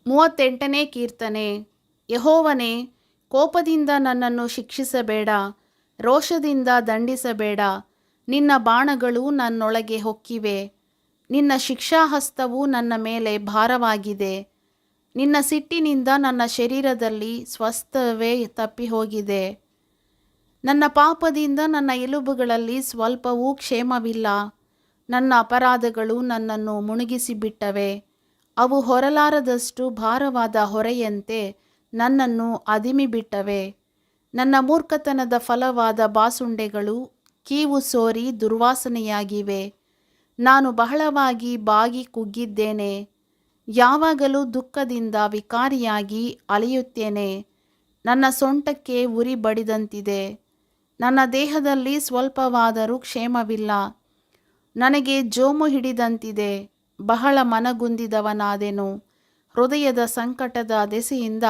38ನೇ ಕೀರ್ತನೆ. ಯೆಹೋವನೇ, ಕೋಪದಿಂದ ನನ್ನನ್ನು ಶಿಕ್ಷಿಸಬೇಡ, ರೋಷದಿಂದ ದಂಡಿಸಬೇಡ. ನಿನ್ನ ಬಾಣಗಳು ನನ್ನೊಳಗೆ ಹೊಕ್ಕಿವೆ, ನಿನ್ನ ಶಿಕ್ಷಾಹಸ್ತವು ನನ್ನ ಮೇಲೆ ಭಾರವಾಗಿದೆ. ನಿನ್ನ ಸಿಟ್ಟಿನಿಂದ ನನ್ನ ಶರೀರದಲ್ಲಿ ಸ್ವಸ್ಥವೇ ತಪ್ಪಿಹೋಗಿದೆ. ನನ್ನ ಪಾಪದಿಂದ ನನ್ನ ಎಲುಬುಗಳಲ್ಲಿ ಸ್ವಲ್ಪವೂ ಕ್ಷೇಮವಿಲ್ಲ. ನನ್ನ ಅಪರಾಧಗಳು ನನ್ನನ್ನು ಮುಳುಗಿಸಿಬಿಟ್ಟವೆ. ಅವು ಹೊರಲಾರದಷ್ಟು ಭಾರವಾದ ಹೊರೆಯಂತೆ ನನ್ನನ್ನು ಅದಿಮಿಬಿಟ್ಟವೆ. ನನ್ನ ಮೂರ್ಖತನದ ಫಲವಾದ ಬಾಸುಂಡೆಗಳು ಕೀವು ಸೋರಿ ದುರ್ವಾಸನೆಯಾಗಿವೆ. ನಾನು ಬಹಳವಾಗಿ ಬಾಗಿ ಕುಗ್ಗಿದ್ದೇನೆ. ಯಾವಾಗಲೂ ದುಃಖದಿಂದ ವಿಕಾರಿಯಾಗಿ ಅಲೆಯುತ್ತೇನೆ. ನನ್ನ ಸೊಂಟಕ್ಕೆ ಉರಿ ಬಡಿದಂತಿದೆ. ನನ್ನ ದೇಹದಲ್ಲಿ ಸ್ವಲ್ಪವಾದರೂ ಕ್ಷೇಮವಿಲ್ಲ. ನನಗೆ ಜೋಮು ಹಿಡಿದಂತಿದೆ. ಬಹಳ ಮನಗುಂದಿದವನಾದೆನು. ಹೃದಯದ ಸಂಕಟದ ದೆಸೆಯಿಂದ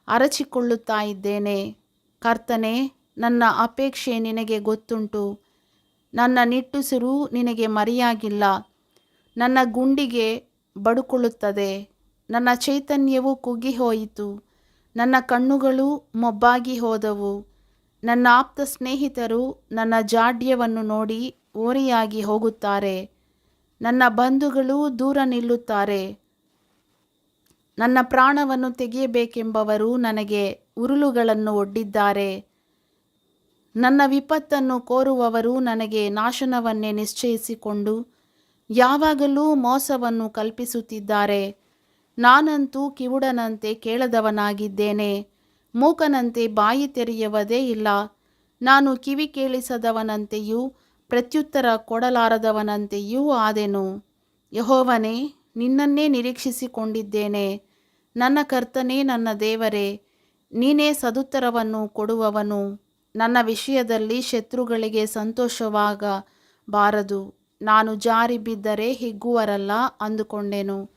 ಅರಚಿಕೊಳ್ಳುತ್ತಾ ಇದ್ದೇನೆ. ಕರ್ತನೇ, ನನ್ನ ಅಪೇಕ್ಷೆ ನಿನಗೆ ಗೊತ್ತುಂಟು. ನನ್ನ ನಿಟ್ಟುಸಿರು ನಿನಗೆ ಮರೆಯಾಗಿಲ್ಲ. ನನ್ನ ಗುಂಡಿಗೆ ಬಡುಕುಳುತ್ತದೆ. ನನ್ನ ಚೈತನ್ಯವು ಕುಗ್ಗಿಹೋಯಿತು. ನನ್ನ ಕಣ್ಣುಗಳು ಮೊಬ್ಬಾಗಿ ಹೋದವು. ನನ್ನ ಆಪ್ತ ಸ್ನೇಹಿತರು ನನ್ನ ಜಾಡ್ಯವನ್ನು ನೋಡಿ ಓರೆಯಾಗಿ ಹೋಗುತ್ತಾರೆ. ನನ್ನ ಬಂಧುಗಳು ದೂರ ನಿಲ್ಲುತ್ತಾರೆ. ನನ್ನ ಪ್ರಾಣವನ್ನು ತೆಗೆಯಬೇಕೆಂಬವರು ನನಗೆ ಉರುಳುಗಳನ್ನು ಒಡ್ಡಿದ್ದಾರೆ. ನನ್ನ ವಿಪತ್ತನ್ನು ಕೋರುವವರು ನನಗೆ ನಾಶನವನ್ನೇ ನಿಶ್ಚಯಿಸಿಕೊಂಡು ಯಾವಾಗಲೂ ಮೋಸವನ್ನು ಕಲ್ಪಿಸುತ್ತಿದ್ದಾರೆ. ನಾನಂತೂ ಕಿವುಡನಂತೆ ಕೇಳದವನಾಗಿದ್ದೇನೆ, ಮೂಕನಂತೆ ಬಾಯಿ ತೆರೆಯುವುದೇ ಇಲ್ಲ. ನಾನು ಕಿವಿ ಕೇಳಿಸದವನಂತೆಯೂ ಪ್ರತ್ಯುತ್ತರ ಕೊಡಲಾರದವನಂತೆಯೂ ಆದೆನು. ಯೆಹೋವನೇ, ನಿನ್ನನ್ನೇ ನಿರೀಕ್ಷಿಸಿಕೊಂಡಿದ್ದೇನೆ. ನನ್ನ ಕರ್ತನೇ, ನನ್ನ ದೇವರೇ, ನೀನೇ ಸದುತ್ತರವನ್ನು ಕೊಡುವವನು. ನನ್ನ ವಿಷಯದಲ್ಲಿ ಶತ್ರುಗಳಿಗೆ ಸಂತೋಷವಾಗಬಾರದು. ನಾನು ಜಾರಿ ಬಿದ್ದರೆ ಹಿಗ್ಗುವರಲ್ಲ ಅಂದುಕೊಂಡೆನು.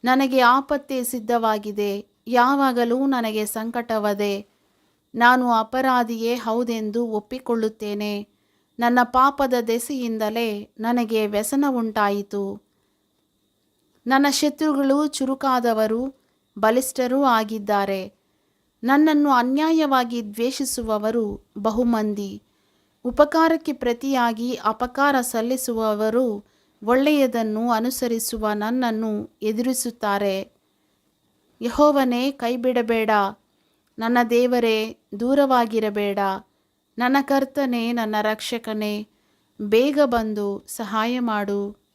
ನನಗೆ ಆಪತ್ತೇ ಸಿದ್ಧವಾಗಿದೆ. ಯಾವಾಗಲೂ ನನಗೆ ಸಂಕಟವದೆ. ನಾನು ಅಪರಾಧಿಯೇ ಹೌದೆಂದು ಒಪ್ಪಿಕೊಳ್ಳುತ್ತೇನೆ. ನನ್ನ ಪಾಪದ ದೆಸೆಯಿಂದಲೇ ನನಗೆ ವ್ಯಸನವುಂಟಾಯಿತು. ನನ್ನ ಶತ್ರುಗಳು ಚುರುಕಾದವರು, ಬಲಿಷ್ಠರೂ ಆಗಿದ್ದಾರೆ. ನನ್ನನ್ನು ಅನ್ಯಾಯವಾಗಿ ದ್ವೇಷಿಸುವವರು ಬಹುಮಂದಿ. ಉಪಕಾರಕ್ಕೆ ಪ್ರತಿಯಾಗಿ ಅಪಕಾರ ಸಲ್ಲಿಸುವವರು ಒಳ್ಳೆಯದನ್ನು ಅನುಸರಿಸುವ ನನ್ನನ್ನು ಎದುರಿಸುತ್ತಾರೆ. ಯೆಹೋವನೇ, ಕೈಬಿಡಬೇಡ. ನನ್ನ ದೇವರೇ, ದೂರವಾಗಿರಬೇಡ. ನನ್ನ ಕರ್ತನೇ, ನನ್ನ ರಕ್ಷಕನೇ, ಬೇಗ ಬಂದು ಸಹಾಯ ಮಾಡು.